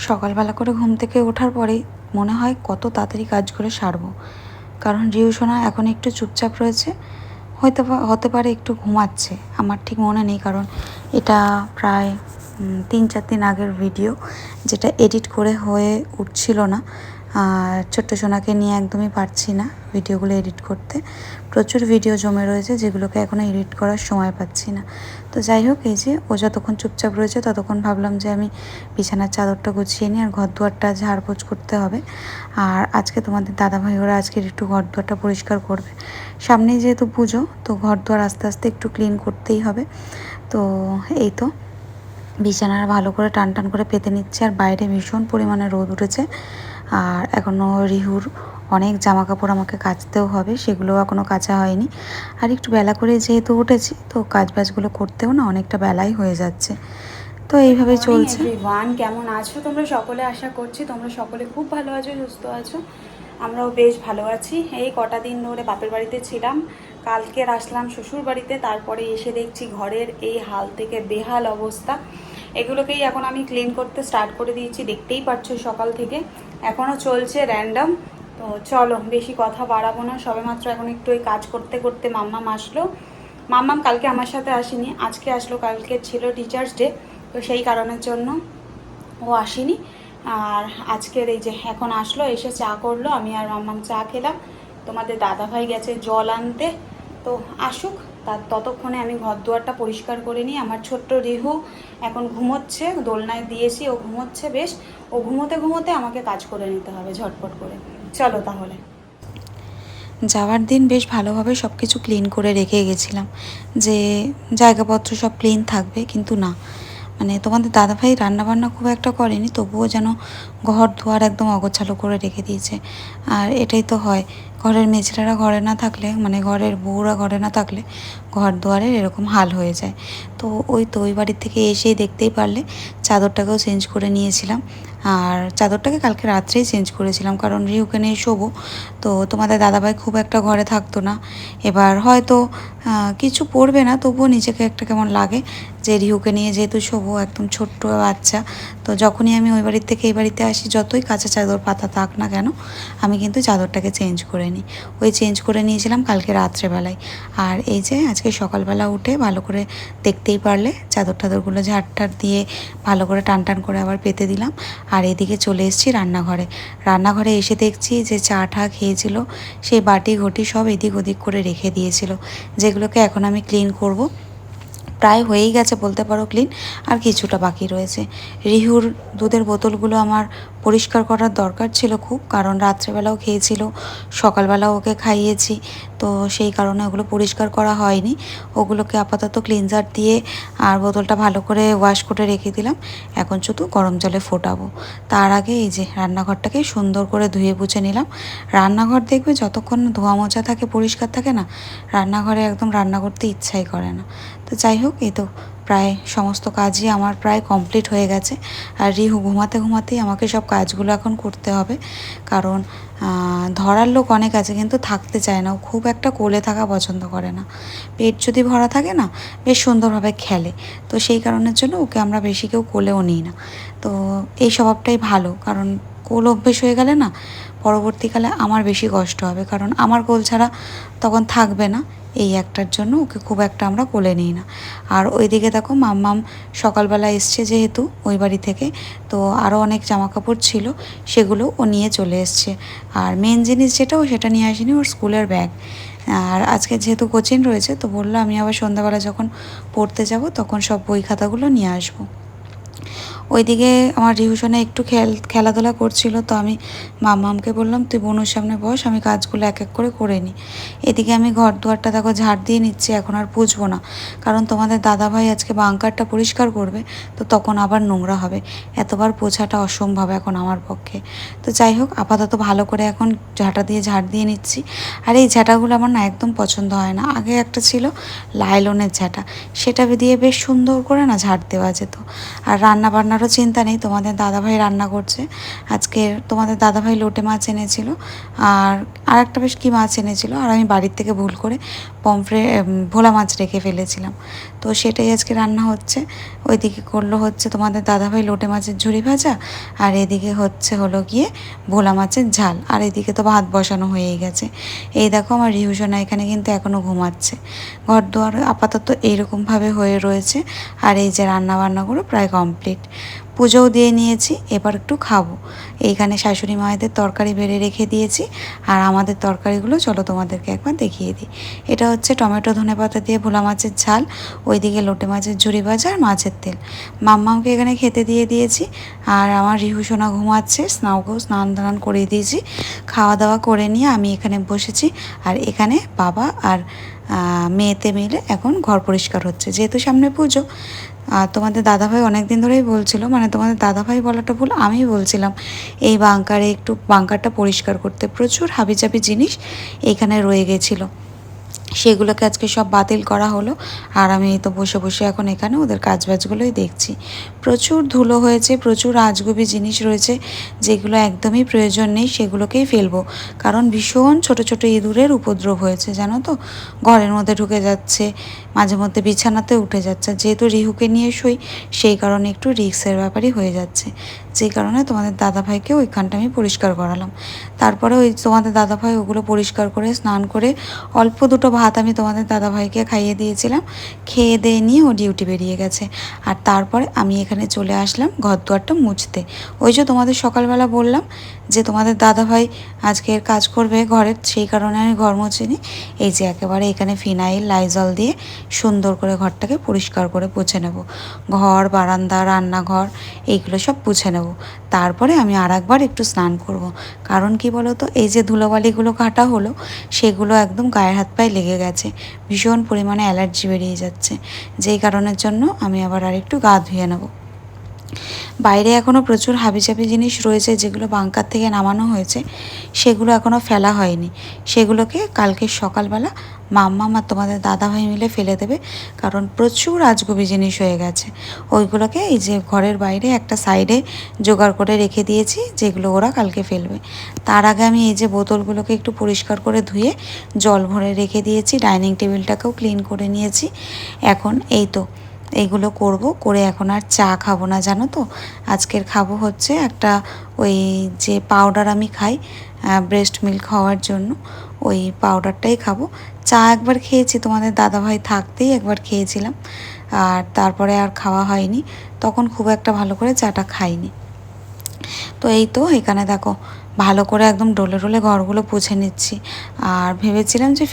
সকালবেলা করে ঘুম থেকে ওঠার পরেই মনে হয় কত তাড়াতাড়ি কাজগুলো সারবো, কারণ রিউসোনা এখন একটু চুপচাপ রয়েছে। হতে পারে একটু ঘুমাচ্ছে, আমার ঠিক মনে নেই, কারণ এটা প্রায় 3-4 দিন আগের ভিডিও, যেটা এডিট করে হয়ে উঠছিল না। আর ছোট্ট সোনাকে নিয়ে একদমই পারছি না ভিডিওগুলো এডিট করতে। প্রচুর ভিডিও জমে রয়েছে যেগুলোকে এখনও এডিট করার সময় পাচ্ছি না। তো যাই হোক, এই যে ও যতক্ষণ চুপচাপ রয়েছে ততক্ষণ ভাবলাম যে আমি বিছানার চাদরটা গুছিয়ে নিই, আর ঘর দুয়ারটা ঝাড়পোছ করতে হবে। আর আজকে তোমাদের দাদাভাই ওরা আজকে একটু ঘর দুয়ারটা পরিষ্কার করবে। সামনেই যেহেতু পুজো, তো ঘর দুয়ার আস্তে আস্তে একটু ক্লিন করতেই হবে। তো এই তো বিছানাটা ভালো করে টান টান করে পেতে নিচ্ছে। আর বাইরে ভীষণ পরিমাণে রোদ উঠেছে। আর এখনও রিহুর অনেক জামা কাপড় আমাকে কাচতেও হবে, সেগুলোও এখনও কাচা হয়নি। আর একটু বেলা করে যেহেতু উঠেছি, তো কাজবাজগুলো করতেও না অনেকটা বেলাই হয়ে যাচ্ছে। তো এইভাবে চলছে। এভরিওয়ান, কেমন আছো তোমরা সকলে? আশা করছি তোমরা সকলে খুব ভালো আছো, সুস্থ আছো। আমরাও বেশ ভালো আছি। এই কটা দিন ধরে বাপের বাড়িতে ছিলাম, কালকে আসলাম শ্বশুর বাড়িতে। তারপরে এসে দেখছি ঘরের এই হাল থেকে বেহাল অবস্থা। এগুলোকেই এখন আমি ক্লিন করতে স্টার্ট করে দিয়েছি, দেখতেই পাচ্ছ সকাল থেকে এখনও চলছে র্যান্ডম। তো চলো বেশি কথা বাড়াবো না, সবেমাত্র এখন একটু ওই কাজ করতে করতে মাম্মাম আসলো। মাম্মাম কালকে আমার সাথে আসেনি, আজকে আসলো। কালকে ছিল টিচার্স ডে, তো সেই কারণের জন্য ও আসেনি। আর আজকের এই যে এখন আসলো, এসে চা করলো, আমি আর মাম্মাম চা খেলাম। তোমাদের দাদাভাই গেছে জল আনতে, তো আসুক। তার ততক্ষণে আমি ঘর দুয়ারটা পরিষ্কার করে নিই। আমার ছোট্ট রিহু এখন ঘুমোচ্ছে, দোলনায় দিয়েছি, ও ঘুমোচ্ছে বেশ। ও ঘুমোতে ঘুমোতে আমাকে কাজ করে নিতে হবে ঝটপট করে। চলো তাহলে। যাওয়ার দিন বেশ ভালোভাবে সব কিছু ক্লিন করে রেখে গেছিলাম, যে জায়গাপত্র সব ক্লিন থাকবে, কিন্তু না, মানে তোমাদের দাদাভাই রান্নাবান্না খুব একটা করেনি, তবুও যেন ঘর দুয়ার একদম অগোছালো করে রেখে দিয়েছে। আর এটাই তো হয়, ঘরের মেয়েছেলেরা ঘরে না থাকলে, মানে ঘরের বউরা ঘরে না থাকলে ঘর দুয়ারের এরকম হাল হয়ে যায়। তো ওই বাড়ির থেকে এসেই দেখতেই পারলে চাদরটাকেও চেঞ্জ করে নিয়েছিলাম। আর চাদরটাকে কালকে রাত্রেই চেঞ্জ করেছিলাম, কারণ রিহুকে নিয়ে শোবো। তো তোমাদের দাদাভাই খুব একটা ঘরে থাকতো না, এবার হয়তো কিছু পড়বে না, তবুও নিজেকে একটা কেমন লাগে যে রিহুকে নিয়ে যেহেতু শোবো, একদম ছোট্ট বাচ্চা। তো যখনই আমি ওই বাড়ির থেকে এই বাড়িতে আসি, যতই কাঁচা চাদর পাতা থাক না কেন, আমি কিন্তু চাদরটাকে চেঞ্জ করে নিই। ওই চেঞ্জ করে নিয়েছিলাম কালকে রাত্রেবেলায়। আর এই যে আজকে সকালবেলা উঠে ভালো করে দেখতেই পারলে চাদর টাদরগুলো ঝাড় দিয়ে ভালো করে টান টান করে আবার পেতে দিলাম। আর এদিকে চলে এসেছি রান্নাঘরে এসে দেখছি যে চা টা খেয়েছিল সেই বাটি ঘটি সব এদিক ওদিক করে রেখে দিয়েছিল, যেগুলোকে এখন আমি ক্লিন করব। প্রায় হয়েই গেছে বলতে পারো ক্লিন, আর কিছুটা বাকি রয়েছে। রিহুর দুধের বোতলগুলো আমার পরিষ্কার করার দরকার ছিল খুব, কারণ রাত্রেবেলাও খেয়েছিল, সকালবেলাও ওকে খাইয়েছি। তো সেই কারণে ওগুলো পরিষ্কার করা হয়নি। ওগুলোকে আপাতত ক্লিনজার দিয়ে আর বোতলটা ভালো করে ওয়াশ করে রেখে দিলাম। এখন শুধু গরম জলে ফোটাবো। তার আগে এই যে রান্নাঘরটাকে সুন্দর করে ধুয়ে মুছে নিলাম। রান্নাঘর দেখবে যতক্ষণ ধোয়া মোছা থাকে, পরিষ্কার থাকে না, রান্নাঘরে একদম রান্না করতে ইচ্ছাই করে না। তো যাই হোক, এই তো প্রায় সমস্ত কাজই আমার প্রায় কমপ্লিট হয়ে গেছে। আর রিহু ঘুমাতেই আমাকে সব কাজগুলো এখন করতে হবে, কারণ ধরার লোক অনেক আছে কিন্তু থাকতে চায় না, ও খুব একটা কোলে থাকা পছন্দ করে না। পেট যদি ভরা থাকে না, বেশ সুন্দরভাবে খেলে। তো সেই কারণের জন্য ওকে আমরা বেশি কেউ কোলেও নিই না। তো এই স্বভাবটাই ভালো, কারণ কোল অভ্যেস হয়ে গেলে না পরবর্তীকালে আমার বেশি কষ্ট হবে, কারণ আমার কোল ছাড়া তখন থাকবে না। এই একটার জন্য ওকে খুব একটা আমরা কোলে নিই না। আর ওইদিকে দেখো মাম্মাম সকালবেলা এসছে যেহেতু ওই বাড়ি থেকে, তো আরও অনেক জামা কাপড় ছিল, সেগুলো ও নিয়ে চলে এসছে। আর মেন জিনিস যেটা, ও সেটা নিয়ে আসেনি, ওর স্কুলের ব্যাগ। আর আজকে যেহেতু কোচিং রয়েছে, তো বললো আমি আবার সন্ধ্যাবেলা যখন পড়তে যাব তখন সব বই খাতাগুলো নিয়ে আসবো। ওইদিকে আমার রিহুশনে একটু খেলাধুলা করছিল, তো আমি মাম্মামকে বললাম তুই বোনের সামনে বস, আমি কাজগুলো এক এক করে করে নিই। এদিকে আমি ঘর দুয়ারটা দেখো ঝাড় দিয়ে নিচ্ছি, এখন আর পুছবো না, কারণ তোমাদের দাদাভাই আজকে বাঙ্কারটা পরিষ্কার করবে, তো তখন আবার নোংরা হবে। এতবার পোছাটা অসম্ভব এখন আমার পক্ষে। তো যাই হোক, আপাতত ভালো করে এখন ঝাড় দিয়ে নিচ্ছি। আর এই ঝাঁটাগুলো আমার না একদম পছন্দ হয় না। আগে একটা ছিল লাইলনের ঝাঁটা, সেটা দিয়ে বেশ সুন্দর করে না ঝাড় দেওয়া যেত। আর রান্না বান্নারও চিন্তা নেই, তোমাদের দাদাভাই রান্না করছে। আজকে তোমাদের দাদাভাই লোটে মাছ এনেছিল, আর একটা বেশ কী মাছ এনেছিল, আর আমি বাড়ির থেকে ভুল করে পমফ্রে ভোলা মাছ রেখে ফেলেছিলাম, তো সেটাই আজকে রান্না হচ্ছে। ওইদিকে করলো হচ্ছে তোমাদের দাদাভাই লোটে মাছের ঝুরি ভাজা, আর এদিকে হলো গিয়ে ভোলা মাছের ঝাল, আর এদিকে তো ভাত বসানো হয়েই গেছে। এই দেখো আমার রিহুসোনা এখানে কিন্তু এখনও ঘুমাচ্ছে। ঘর দুয়ার আপাতত এইরকমভাবে হয়ে রয়েছে, আর এই যে রান্না বান্নাগুলো প্রায় কমপ্লিট। পুজোও দিয়ে নিয়েছি, এবার একটু খাবো। এইখানে শাশুড়ি মায়েদের তরকারি বেড়ে রেখে দিয়েছি, আর আমাদের তরকারিগুলো চলো তোমাদেরকে একবার দেখিয়ে দিই। এটা হচ্ছে টমেটো ধনেপাতা দিয়ে ভোলা মাছের ঝাল, ওইদিকে লোটে মাছের ঝুরি ভাজা আর মাছের তেল। মাম্মামকে এখানে খেতে দিয়ে দিয়েছি, আর আমার রিহুসোনা ঘুমাচ্ছে, স্নান দান করিয়ে দিয়েছি। খাওয়া দাওয়া করে নিয়ে আমি এখানে বসেছি, আর এখানে বাবা আর মেয়েতে মিলে এখন ঘর পরিষ্কার হচ্ছে, যেহেতু সামনে পুজো। আর তোমাদের দাদাভাই অনেক দিন ধরেই বলছিল, মানে তোমাদের দাদাভাই বলাটা ভুল, আমি বলছিলাম এই বাঙ্কারটা পরিষ্কার করতে। প্রচুর হাবিজাবি জিনিস এইখানে রয়ে গেছিলো, সেগুলোকে আজকে সব বাতিল করা হলো। আর আমি তো বসে বসে এখন এখানে ওদের কাজবাজগুলোই দেখছি। প্রচুর ধুলো হয়েছে, প্রচুর আজগুবি জিনিস রয়েছে, যেগুলো একদমই প্রয়োজন নেই সেগুলোকেই ফেলবো। কারণ ভীষণ ছোট ছোট ইঁদুরের উপদ্রব হয়েছে, জানো তো, ঘরের মধ্যে ঢুকে যাচ্ছে, মাঝে মধ্যে বিছানাতে উঠে যাচ্ছে। যেহেতু রিহুকে নিয়ে শুই, সেই কারণে একটু রিস্কের ব্যাপারই হয়ে যাচ্ছে, যেই কারণে তোমাদের দাদাভাইকে ওইখানটা আমি পরিষ্কার করালাম। তারপরে ওই তোমাদের দাদাভাই ওগুলো পরিষ্কার করে স্নান করে অল্প দুটো ভাত আমি তোমাদের দাদাভাইকে খাইয়ে দিয়েছিলাম। খেয়ে দিয়ে নিয়ে ও ডিউটি বেরিয়ে গেছে। আর তারপরে আমি এখানে চলে আসলাম ঘর দুয়ারটা মুছতে। ওই যে তোমাদের সকালবেলা বললাম যে তোমাদের দাদাভাই আজকের কাজ করবে ঘরের, সেই কারণে আমি ঘর মুছিনি। এই যে একেবারে এখানে ফিনাইল লাইজল দিয়ে সুন্দর করে ঘরটাকে পরিষ্কার করে পুছে নেব। ঘর, বারান্দা, রান্নাঘর এইগুলো সব পুছে নেব। তারপরে আমি আর একবার একটু স্নান করব। কারণ কি বলো তো, এই যে ধুলোবালিগুলো কাটা হলো, সেগুলো একদম গায়ে হাত পায়ে লেগে গেছে, ভীষণ পরিমাণে অ্যালার্জি বেরিয়ে যাচ্ছে, যেই কারণের জন্য আমি আবার আর একটু গা ধুয়ে নেব। বাইরে এখনও প্রচুর হাবিজাবি জিনিস রয়েছে, যেগুলো বাঙ্কার থেকে নামানো হয়েছে, সেগুলো এখনও ফেলা হয়নি। সেগুলোকে কালকে সকালবেলা মাম্মাম আর তোমাদের দাদাভাই মিলে ফেলে দেবে, কারণ প্রচুর আজগুবি জিনিস হয়ে গেছে। ওইগুলোকে এই যে ঘরের বাইরে একটা সাইডে জোগাড় করে রেখে দিয়েছি, যেগুলো ওরা কালকে ফেলবে। তার আগে আমি এই যে বোতলগুলোকে একটু পরিষ্কার করে ধুয়ে জল ভরে রেখে দিয়েছি, ডাইনিং টেবিলটাকেও ক্লিন করে নিয়েছি। এখন এই তো এইগুলো করে এখন আর চা খাবো না, জানো তো। আজকের খাবো হচ্ছে একটা ওই যে পাউডার আমি খাই ব্রেস্ট মিল্ক হওয়ার জন্য, ওই পাউডারটাই খাবো। চা একবার খেয়েছি তোমাদের দাদাভাই থাকতেই, একবার খেয়েছিলাম, আর তারপরে আর খাওয়া হয়নি। তখন খুব একটা ভালো করে চাটা খাইনি। তো এই তো এখানে দেখো ভালো করে একদম ডলে ডলে ঘরগুলো পুছে নিচ্ছি। আর ভেবেছিলাম যে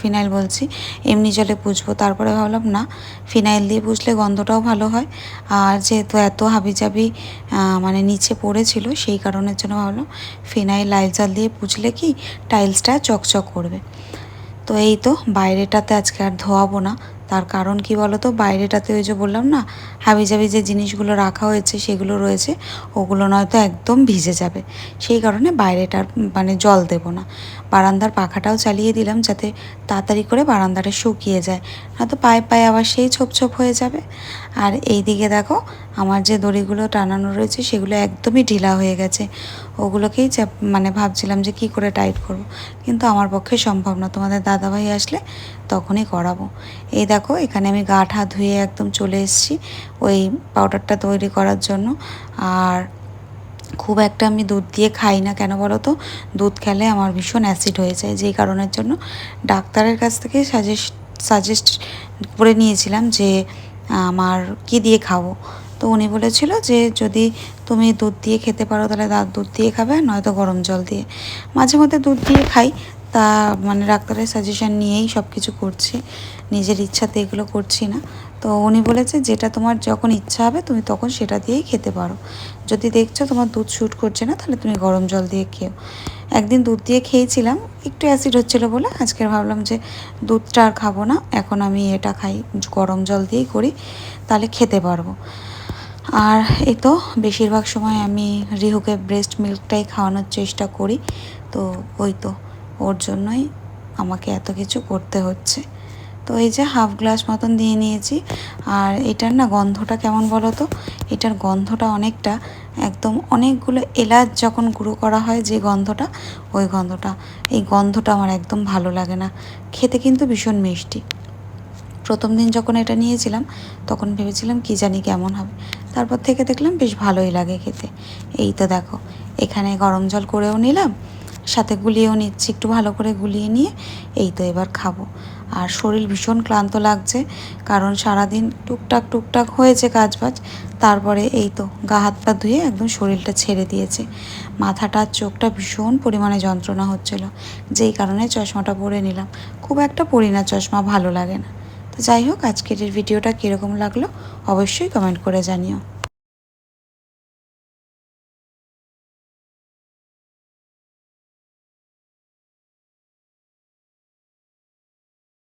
ফিনাইল বলছি, এমনি জলে পুছবো। তারপরে ভাবলাম না, ফিনাইল দিয়ে পুছলে গন্ধটাও ভালো হয়। আর যেহেতু এত হাবিজাবি মানে নিচে পড়েছিল, সেই কারণের জন্য ভাবলাম ফিনাইল লাইজল দিয়ে পুছলে কি টাইলসটা চকচক করবে। তো এই তো বাইরেটাতে আজকে আর ধোয়াবো না। তার কারণ কি বলো তো, বাইরেটাতে ওই যে বললাম না, হাবিজাবি যে জিনিসগুলো রাখা হয়েছে সেগুলো রয়েছে, ওগুলো নয়তো একদম ভিজে যাবে। সেই কারণে বাইরেটার মানে জল দেব না। বারান্দার পাখাটাও চালিয়ে দিলাম, যাতে তাড়াতাড়ি করে বারান্দাটা শুকিয়ে যায়, নয়তো পায়ে পায়ে আবার সেই ছোপ ছোপ হয়ে যাবে। আর এই দিকে দেখো আমার যে দড়িগুলো টানানো রয়েছে, সেগুলো একদমই ঢিলা হয়ে গেছে। ওগুলোকেই মানে ভাবছিলাম যে কি করে টাইট করব, কিন্তু আমার পক্ষে সম্ভব না। তোমাদের দাদাভাই আসলে তখনই করাবো। এই দেখো এখানে আমি গা ঠা ধুয়ে একদম চলে এসেছি ওই পাউডারটা তৈরি করার জন্য। আর খুব একটা আমি দুধ দিয়ে খাই না, কেন বলো তো, দুধ খেলে আমার ভীষণ অ্যাসিড হয়ে যায়, যেই কারণের জন্য ডাক্তারের কাছ থেকে সাজেস্ট করে নিয়েছিলাম যে আমার কি দিয়ে খাবো। তো উনি বলেছিল যে যদি তুমি দুধ দিয়ে খেতে পারো তাহলে দুধ দিয়ে খাবে, নয়তো গরম জল দিয়ে। মাঝে মধ্যে দুধ দিয়ে খাই, তা মানে ডাক্তারের সাজেশন নিয়েই সব কিছু করছি, নিজের ইচ্ছাতে এগুলো করছি না। তো উনি বলেছে যেটা তোমার যখন ইচ্ছা হবে তুমি তখন সেটা দিয়েই খেতে পারো। যদি দেখছো তোমার দুধ শ্যুট করছে না, তাহলে তুমি গরম জল দিয়ে খেও। একদিন দুধ দিয়ে খেয়েছিলাম, একটু অ্যাসিড হচ্ছিলো বলে আজকের ভাবলাম যে দুধটা আর খাবো না, এখন আমি এটা খাই, গরম জল দিয়েই করি, তাহলে খেতে পারবো। আর এই তো বেশিরভাগ সময় আমি রিহুকে ব্রেস্ট মিল্কটাই খাওয়ানোর চেষ্টা করি। তো ওই তো ওর জন্যই আমাকে এত কিছু করতে হচ্ছে। তো তো এই যে হাফ গ্লাস মতন দিয়ে নিয়েছি। আর এটার না গন্ধটা কেমন বলো তো, এটার গন্ধটা অনেকটা একদম অনেকগুলো এলাচ যখন গুঁড়ো করা হয় যে গন্ধটা, ওই গন্ধটা। এই গন্ধটা আমার একদম ভালো লাগে না। খেতে কিন্তু ভীষণ মিষ্টি। প্রথম দিন যখন এটা নিয়েছিলাম তখন ভেবেছিলাম কি জানি কেমন হবে, তারপর থেকে দেখলাম বেশ ভালোই লাগে খেতে। এই তো দেখো, এখানে গরম জল করেও নিলাম, সাথে গুলিয়েও নিচ্ছি, একটু ভালো করে গুলিয়ে নিয়ে এই তো এবার খাবো। আর শরীর ভীষণ ক্লান্ত লাগছে, কারণ সারাদিন টুকটাক টুকটাক হয়েছে কাজবাজ, তারপরে এই তো গা হাত পা ধুয়ে একদম শরীরটা ছেড়ে দিয়েছে। মাথাটা চোখটা ভীষণ পরিমাণে যন্ত্রণা হচ্ছিল, যেই কারণে চশমাটা পরে নিলাম। খুব একটা পরি না চশমা, ভালো লাগে না। তো যাই হোক, আজকের এই ভিডিওটা কীরকম লাগলো অবশ্যই কমেন্ট করে জানিও।